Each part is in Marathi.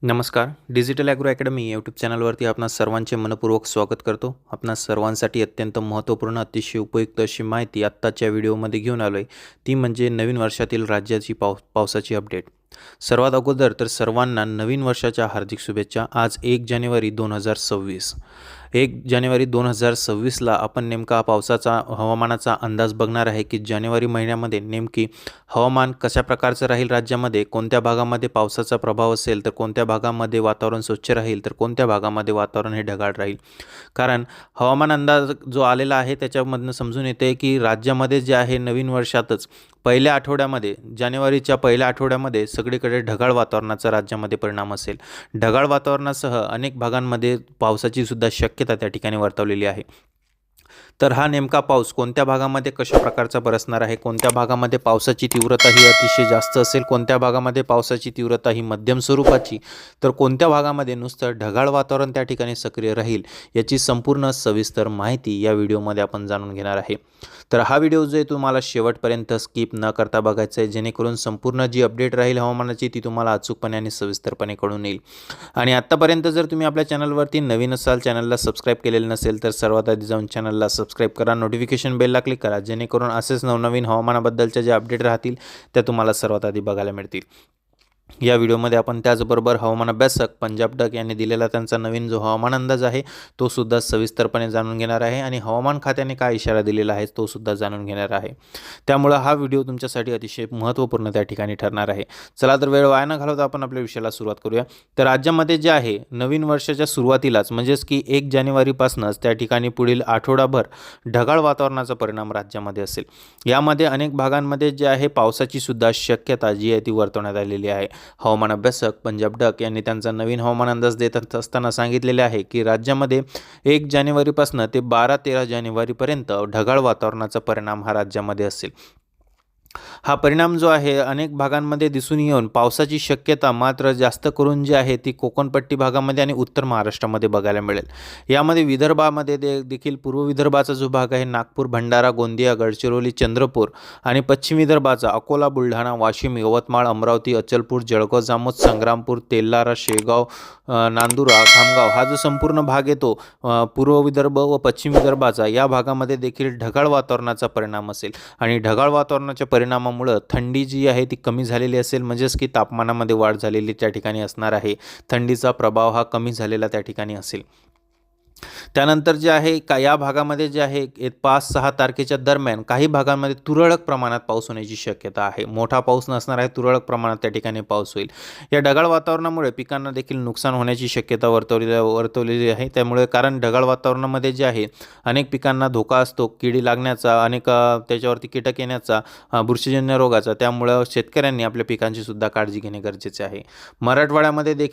नमस्कार. डिजिटल ॲग्रो अकॅडमी यूट्यूब चॅनलवरती आपणास सर्वांचे मनपूर्वक स्वागत करतो. आपणास सर्वांसाठी अत्यंत महत्त्वपूर्ण, अतिशय उपयुक्त अशी माहिती आत्ताच्या व्हिडिओमध्ये घेऊन आलो आहे. ती म्हणजे नवीन वर्षातील राज्याची पावसाची अपडेट. सर्वात अगोदर तर सर्वांना नवीन वर्षाच्या हार्दिक शुभेच्छा. आज 1 जानेवारी 2026. 1 जानेवारी 2026ला आपण नेमका पावसाचा हवामानाचा अंदाज बघणार आहे की जानेवारी महिन्यामध्ये नेमकी हवामान कशा प्रकारचं राहील राज्यामध्ये, कोणत्या भागामध्ये पावसाचा प्रभाव असेल, तर कोणत्या भागामध्ये वातावरण स्वच्छ राहील, तर कोणत्या भागामध्ये वातावरण हे ढगाळ राहील. कारण हवामान अंदाज जो आलेला आहे त्याच्यामधनं समजून येते की राज्यामध्ये जे आहे नवीन वर्षातच पहिल्या आठवड्यामध्ये, जानेवारीच्या पहिल्या आठवड्यामध्ये सगळीकडे ढगाळ वातावरणाचा राज्यामध्ये परिणाम असेल. ढगाळ वातावरणासह अनेक भागांमध्ये पावसाची सुद्धा शक्यता त्या ठिकाणी वर्तवलेली आहे. तर हा नेमका पाऊस कोणत्या भागामध्ये कशा प्रकारचा बरसणार आहे, कोणत्या भागामध्ये पावसाची तीव्रता ही अतिशय जास्त असेल, कोणत्या भागामध्ये पावसाची तीव्रता ही मध्यम स्वरूपाची, तर कोणत्या भागामध्ये नुसतं ढगाळ वातावरण त्या ठिकाणी सक्रिय राहील, याची संपूर्ण सविस्तर माहिती या व्हिडिओमध्ये आपण जाणून घेणार आहे. तर हा व्हिडिओ जो आहे तुम्हाला शेवटपर्यंत स्किप न करता बघायचा आहे, जेणेकरून संपूर्ण जी अपडेट राहील हवामानाची ती तुम्हाला अचूकपणे आणि सविस्तरपणे कळून येईल. आणि आत्तापर्यंत जर तुम्ही आपल्या चॅनलवरती नवीन असाल, चॅनलला सबस्क्राईब केलेलं नसेल, तर सर्वात आधी जाऊन चॅनलला सबस्क्राईब करा, नोटिफिकेशन बेलला क्लिक करा, जेणेकरून असेच नवनवीन हवामानाबद्दलच्या जे अपडेट राहतील त्या तुम्हाला सर्वात आधी बघायला मिळतील. या व्हिडिओमध्ये आपण त्याचबरोबर हवामान अभ्यासक पंजाब डक यांनी दिलेला त्यांचा नवीन जो हवामान अंदाज आहे तो सुद्धा सविस्तरपणे जाणून घेणार आहे आणि हवामान खात्याने काय इशारा दिलेला आहे तो सुद्धा जाणून घेणार आहे. त्यामुळे हा व्हिडिओ तुमच्यासाठी अतिशय महत्त्वपूर्ण त्या ठिकाणी ठरणार आहे. चला तर वेळ वाया न घालवता आपण आपल्या विषयाला सुरुवात करूया. तर राज्यामध्ये जे आहे नवीन वर्षाच्या सुरुवातीलाच म्हणजेच की 1 जानेवारीपासूनच त्या ठिकाणी पुढील आठवडाभर ढगाळ वातावरणाचा परिणाम राज्यामध्ये असेल. यामध्ये अनेक भागांमध्ये जे आहे पावसाची सुद्धा शक्यता जी आहे ती वर्तवण्यात आलेली आहे. हवामान अभ्यासक पंजाब डक यांनी त्यांचा नवीन हवामान अंदाज देत असताना सांगितलेले आहे की राज्यामध्ये 1 जानेवारीपासून ते 12-13 जानेवारीपर्यंत ढगाळ वातावरणाचा परिणाम हा राज्यामध्ये असेल. हा परिणाम जो आहे अनेक भागांमध्ये दिसून येऊन पावसाची शक्यता मात्र जास्त करून जी आहे ती कोकणपट्टी भागामध्ये आणि उत्तर महाराष्ट्रामध्ये बघायला मिळेल. यामध्ये विदर्भामध्ये देखील पूर्व विदर्भाचा जो भाग आहे नागपूर, भंडारा, गोंदिया, गडचिरोली, चंद्रपूर आणि पश्चिम विदर्भाचा अकोला, बुलढाणा, वाशिम, यवतमाळ, अमरावती, अचलपूर, जळगाव, जामोद, संग्रामपूर, तेल्हारा, शेगाव, नांदुरा, खामगाव हा जो संपूर्ण भाग येतो पूर्व विदर्भ व पश्चिम विदर्भाचा, या भागामध्ये देखील ढगाळ वातावरणाचा परिणाम असेल. आणि ढगाळ वातावरणाच्या परिणामामुळे थंडी जी आहे ती कमी झालेली असेल, म्हणजेच की तापमानामध्ये वाढ झालेली त्या ठिकाणी असणार आहे. थंडीचा प्रभाव हा कमी झालेला त्या ठिकाणी असेल. त्यानंतर जे आहे या भागामध्ये जे आहे 5-6 तारखेच्या दरम्यान काही भागांमध्ये तुरळक प्रमाणात पाऊस होण्याची शक्यता आहे. मोठा पाऊस नसणार आहे, तुरळक प्रमाणात त्या ठिकाणी पाऊस होईल. या ढगाळ वातावरणामुळे पिकांना देखील नुकसान होण्याची शक्यता वर्तवलेली आहे. त्यामुळे कारण ढगाळ वातावरणामध्ये जे आहे अनेक पिकांना धोका असतो, किडी लागण्याचा, अनेक त्याच्यावरती कीटक येण्याचा, बुरशीजन्य रोगाचा. त्यामुळे शेतकऱ्यांनी आपल्या पिकांची सुद्धा काळजी घेणे गरजेचे आहे. मराठवाड्यामध्ये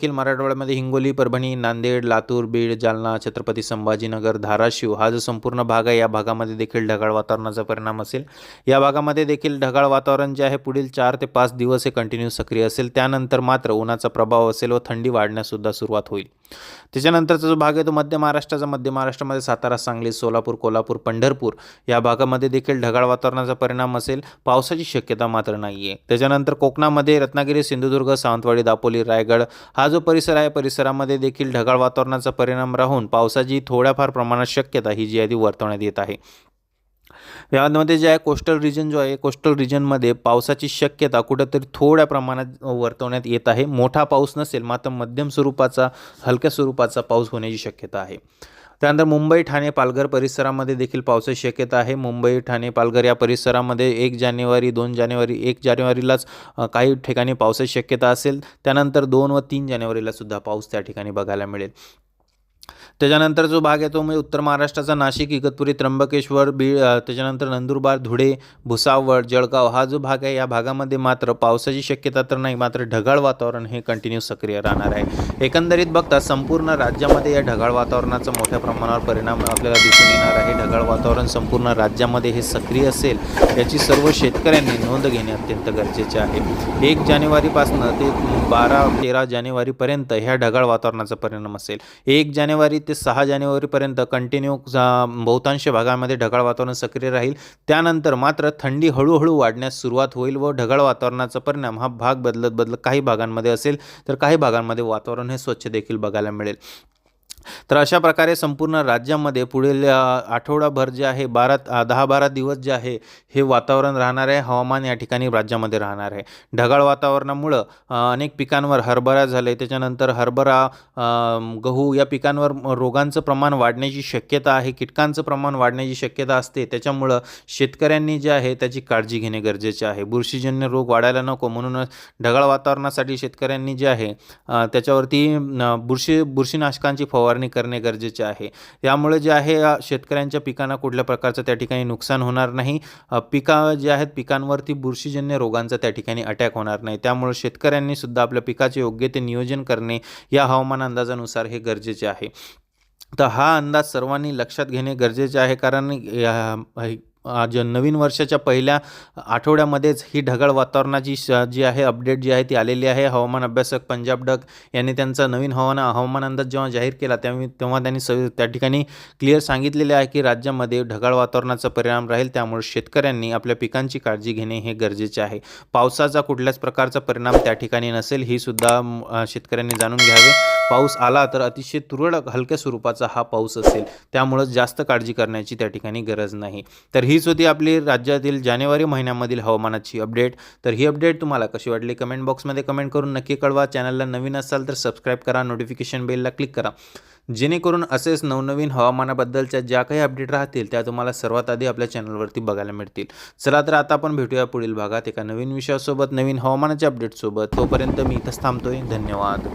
हिंगोली, परभणी, नांदेड, लातूर, बीड, जालना, छत्रपती संभाजीनगर, धाराशिव हा जो संपूर्ण भाग आहे या भागामध्ये देखील ढगाळ वातावरणाचा परिणाम असेल. या भागामध्ये देखील ढगाळ वातावरण जे आहे पुढील 4 ते 5 दिवस हे कंटिन्यू सक्रिय असेल. त्यानंतर मात्र उन्हाचा प्रभाव असेल व थंडी वाढण्यास सुद्धा सुरुवात होईल. त्याच्यानंतरचा जो भाग आहे तो मध्य महाराष्ट्रामध्ये सातारा, सांगली, सोलापूर, कोल्हापूर, पंढरपूर या भागामध्ये देखील ढगाळ वातावरणाचा परिणाम असेल. पावसाची शक्यता मात्र नाही आहे. त्याच्यानंतर कोकणामध्ये रत्नागिरी, सिंधुदुर्ग, सावंतवाडी, दापोली, रायगड हा जो परिसर आहे परिसरामध्ये देखील ढगाळ वातावरणाचा परिणाम राहून पावसाची थोड्याफार प्रमाणात शक्यता ही जी आहे ती वर्तवण्यात येत आहे. यामध्ये जे आहे कोस्टल रिजन जो आहे, कोस्टल रिजनमध्ये पावसाची शक्यता कुठेतरी थोड्या प्रमाणात वर्तवण्यात येत आहे. मोठा पाऊस नसेल, मात्र मध्यम स्वरूपाचा, हलक्या स्वरूपाचा पाऊस होण्याची शक्यता आहे. त्यानंतर मुंबई, ठाणे, पालघर परिसरामध्ये देखील पावसाची शक्यता आहे. मुंबई, ठाणे, पालघर या परिसरामध्ये 1 जानेवारी 2 जानेवारी 1 जानेवारीलाच काही ठिकाणी पावसाची शक्यता असेल. त्यानंतर 2 व 3 जानेवारीला सुद्धा पाऊस त्या ठिकाणी बघायला मिळेल. त्याच्यानंतर जो भाग आहे तो म्हणजे उत्तर महाराष्ट्राचा नाशिक, इगतपुरी, त्र्यंबकेश्वर, बीड, त्याच्यानंतर नंदुरबार, धुळे, भुसावळ, जळगाव हा जो भाग आहे या भागामध्ये मात्र पावसाची शक्यता तर नाही, मात्र ढगाळ वातावरण हे कंटिन्यू सक्रिय राहणार आहे. एकंदरीत बघता संपूर्ण राज्यामध्ये या ढगाळ वातावरणाचा मोठ्या प्रमाणावर परिणाम आपल्याला दिसून येणार आहे. ढगाळ वातावरण संपूर्ण राज्यामध्ये हे सक्रिय असेल याची सर्व शेतकऱ्यांनी नोंद घेणे अत्यंत गरजेचे आहे. 1 जानेवारीपासून ते 12-13 जानेवारीपर्यंत ह्या ढगाळ वातावरणाचा परिणाम असेल. 1 जानेवारी जानेवारी ते 6 जानेवारीपर्यंत कंटिन्यू बहुतांश भागामध्ये ढगाळ वातावरण सक्रिय राहील. त्यानंतर मात्र थंडी हळूहळू वाढण्यास सुरुवात होईल व ढगाळ वातावरणाचा परिणाम हा भाग बदलत काही भागांमध्ये असेल, तर काही भागांमध्ये वातावरण हे स्वच्छ देखील बघायला मिळेल. तर अशा प्रकारे संपूर्ण राज्यामध्ये पुढील आठवडाभर जे आहे 10-12 दिवस जे आहे हे वातावरण राहणार आहे. हवामान या ठिकाणी राज्यामध्ये राहणार आहे. ढगाळ वातावरणामुळं अनेक पिकांवर हरभरा झाले, त्याच्यानंतर हरभरा, गहू या पिकांवर रोगांचं प्रमाण वाढण्याची शक्यता आहे, कीटकांचं प्रमाण वाढण्याची शक्यता असते. त्याच्यामुळं शेतकऱ्यांनी जे आहे त्याची काळजी घेणे गरजेचे आहे. बुरशीजन्य रोग वाढायला नको म्हणूनच ढगाळ वातावरणासाठी शेतकऱ्यांनी जे आहे त्याच्यावरती बुरशीनाशकांची फवारणी करणे गरजेचे आहे. यामुळे जे आहे शेतकऱ्यांच्या पिकांना कुठल्या प्रकारचं त्या ठिकाणी नुकसान होणार नाही. जे आहेत पिकांवरती बुरशीजन्य रोगांचा त्या ठिकाणी अटॅक होणार नाही. त्यामुळे शेतकऱ्यांनी सुद्धा आपल्या पिकाचे योग्य ते नियोजन करणे या हवामान अंदाजानुसार हे गरजेचे आहे. तर हा अंदाज सर्वांनी लक्षात घेणे गरजेचे आहे, कारण आज नवीन वर्षाच्या पहिल्या आठवड्यामध्येच ही ढगाळ वातावरणाची जी आहे अपडेट जी आहे ती आलेली आहे. हवामान अभ्यासक पंजाब डक यांनी त्यांचा नवीन हवामान अंदाज जेव्हा जाहीर केला तेव्हा त्यांनी त्या ठिकाणी क्लिअर सांगितलेले आहे की राज्यामध्ये ढगाळ वातावरणाचा परिणाम राहील. त्यामुळे शेतकऱ्यांनी आपल्या पिकांची काळजी घेणे हे गरजेचे आहे. पावसाचा कुठल्याच प्रकारचा परिणाम त्या ठिकाणी नसेल, ही सुद्धा शेतकऱ्यांनी जाणून घ्यावे. पाऊस आला तर अतिशय तुरळक हलक्या स्वरूपाचा हा पाऊस असेल, त्यामुळे जास्त काळजी करण्याची त्या ठिकाणी गरज नाही. तर हीच होती आपली राज्यातील जानेवारी महिन्यामधील हवामानाची अपडेट. तर ही अपडेट तुम्हाला कशी वाटली कमेंट बॉक्समध्ये कमेंट करून नक्की कळवा. चॅनलला नवीन असाल तर सबस्क्राईब करा, नोटिफिकेशन बेलला क्लिक करा, जेणेकरून असेच नवनवीन हवामानाबद्दलच्या ज्या काही अपडेट राहतील त्या तुम्हाला सर्वात आधी आपल्या चॅनलवरती बघायला मिळतील. चला तर आता आपण भेटूया पुढील भागात एका नवीन विषयासोबत, नवीन हवामानाच्या अपडेटसोबत. तोपर्यंत मी इथंच थांबतोय. धन्यवाद.